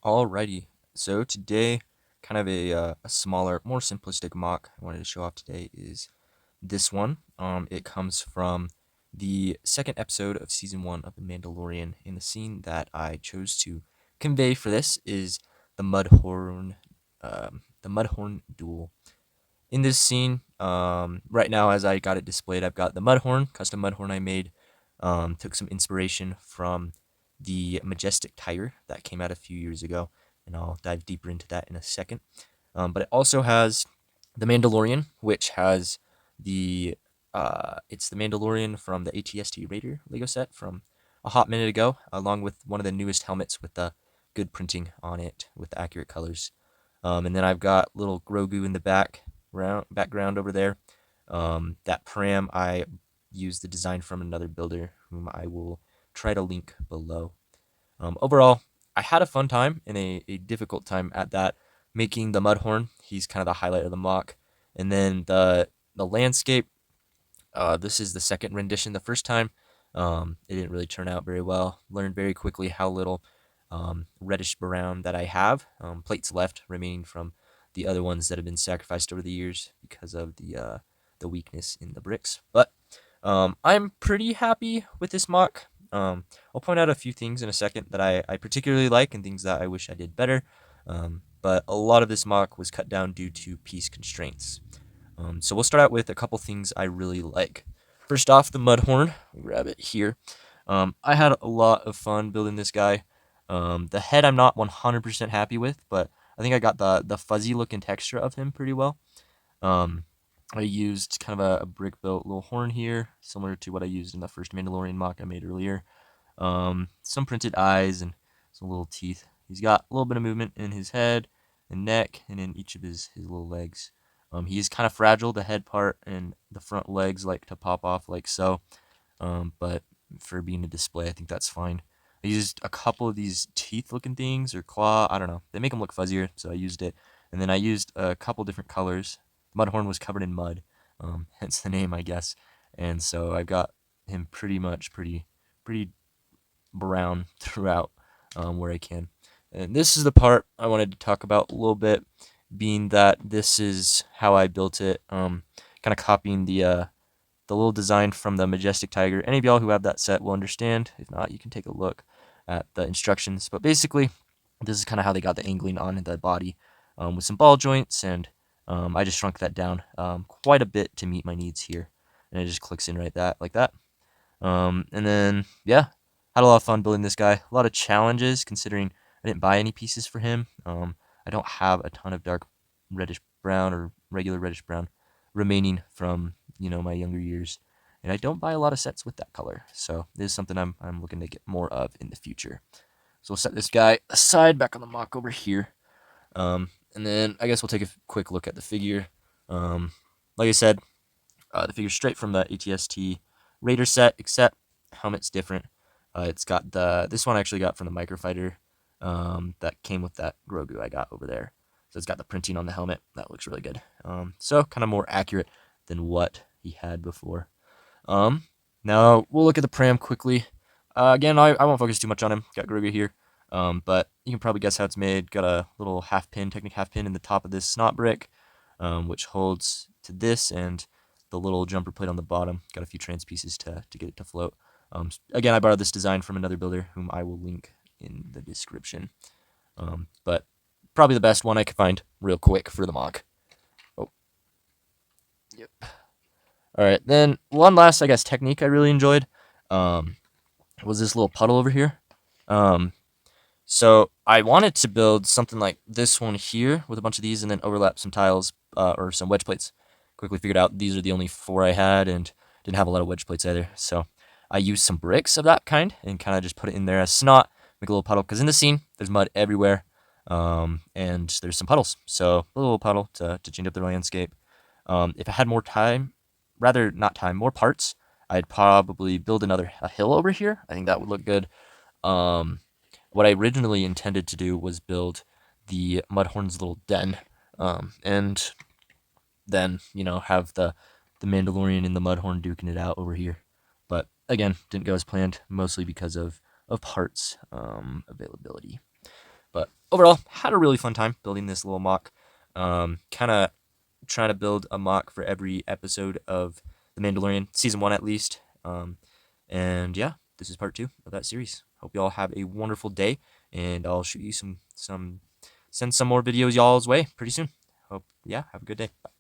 Alrighty, so today, kind of a smaller, more simplistic mock I wanted to show off today is this one. It comes from the second episode of season 1 of The Mandalorian, and the scene that I chose to convey for this is the Mudhorn duel. In this scene, right now as I got it displayed, I've got the Mudhorn, custom Mudhorn I made. Took some inspiration from the Majestic Tiger that came out a few years ago, and I'll dive deeper into that in a second. But it also has the Mandalorian, which has it's the Mandalorian from the ATST Raider Lego set from a hot minute ago, along with one of the newest helmets with the good printing on it with the accurate colors. And then I've got little Grogu in the background over there. That Pram, I used the design from another builder whom I will try to link below. Overall, I had a fun time and a difficult time at that, making the Mudhorn. He's kind of the highlight of the mock. And then the landscape, this is the second rendition. The first time, it didn't really turn out very well. Learned very quickly how little reddish brown that I have. Plates left remaining from the other ones that have been sacrificed over the years because of the weakness in the bricks. But I'm pretty happy with this mock. I'll point out a few things in a second that I particularly like and things that I wish I did better. But a lot of this mock was cut down due to piece constraints. So we'll start out with a couple things I really like. First off, the Mudhorn. Grab it here. I had a lot of fun building this guy. The head I'm not 100% happy with, but I think I got the fuzzy look and texture of him pretty well. Um, I used kind of a brick built little horn here, similar to what I used in the first Mandalorian mock I made earlier. Some printed eyes and some little teeth. He's got a little bit of movement in his head and neck and in each of his little legs. He's kind of fragile. The head part and the front legs like to pop off like so. But for being a display, I think that's fine. I used a couple of these teeth looking things or claw. I don't know. They make them look fuzzier, so I used it. And then I used a couple different colors. Mudhorn was covered in mud, hence the name, I guess. And so I've got him pretty brown throughout where I can. And this is the part I wanted to talk about a little bit, being that this is how I built it. Kind of copying the little design from the Majestic Tiger. Any of y'all who have that set will understand. If not, you can take a look at the instructions. But basically, this is kind of how they got the angling on the body with some ball joints, and I just shrunk that down quite a bit to meet my needs here. And it just clicks in right like that. And then, yeah, had a lot of fun building this guy. A lot of challenges considering I didn't buy any pieces for him. I don't have a ton of dark reddish brown or regular reddish brown remaining from my younger years, and I don't buy a lot of sets with that color. So this is something I'm looking to get more of in the future. So we'll set this guy aside back on the mock over here, and then I guess we'll take a quick look at the figure. Like I said, the figure's straight from the ATST Raider set, except helmet's different. It's got this one I actually got from the Microfighter that came with that Grogu I got over there. So it's got the printing on the helmet. That looks really good. So kind of more accurate than what he had before. Now we'll look at the Pram quickly. Again, I won't focus too much on him. Got Grogu here. But you can probably guess how it's made. Got a little Technic half pin in the top of this snot brick, which holds to this and the little jumper plate on the bottom. Got a few trans pieces to get it to float. Again, I borrowed this design from another builder whom I will link in the description. But probably the best one I could find real quick for the mock. Oh, yep. All right, then one last, I guess, technique I really enjoyed was this little puddle over here. So I wanted to build something like this one here with a bunch of these and then overlap some tiles or some wedge plates. Quickly figured out these are the only 4 I had and didn't have a lot of wedge plates either. So I used some bricks of that kind and kind of just put it in there as snot, make a little puddle. Because in the scene, there's mud everywhere and there's some puddles. So a little puddle to change up the landscape. If I had more time, rather not time, more parts, I'd probably build a hill over here. I think that would look good. What I originally intended to do was build the Mudhorn's little den, and then have the Mandalorian and the Mudhorn duking it out over here. But again, didn't go as planned, mostly because of parts availability. But overall, had a really fun time building this little mock. Kind of trying to build a mock for every episode of The Mandalorian, season 1 at least. And yeah, this is part 2 of that series. Hope you all have a wonderful day, and I'll shoot you send some more videos y'all's way pretty soon. Hope, yeah, have a good day. Bye.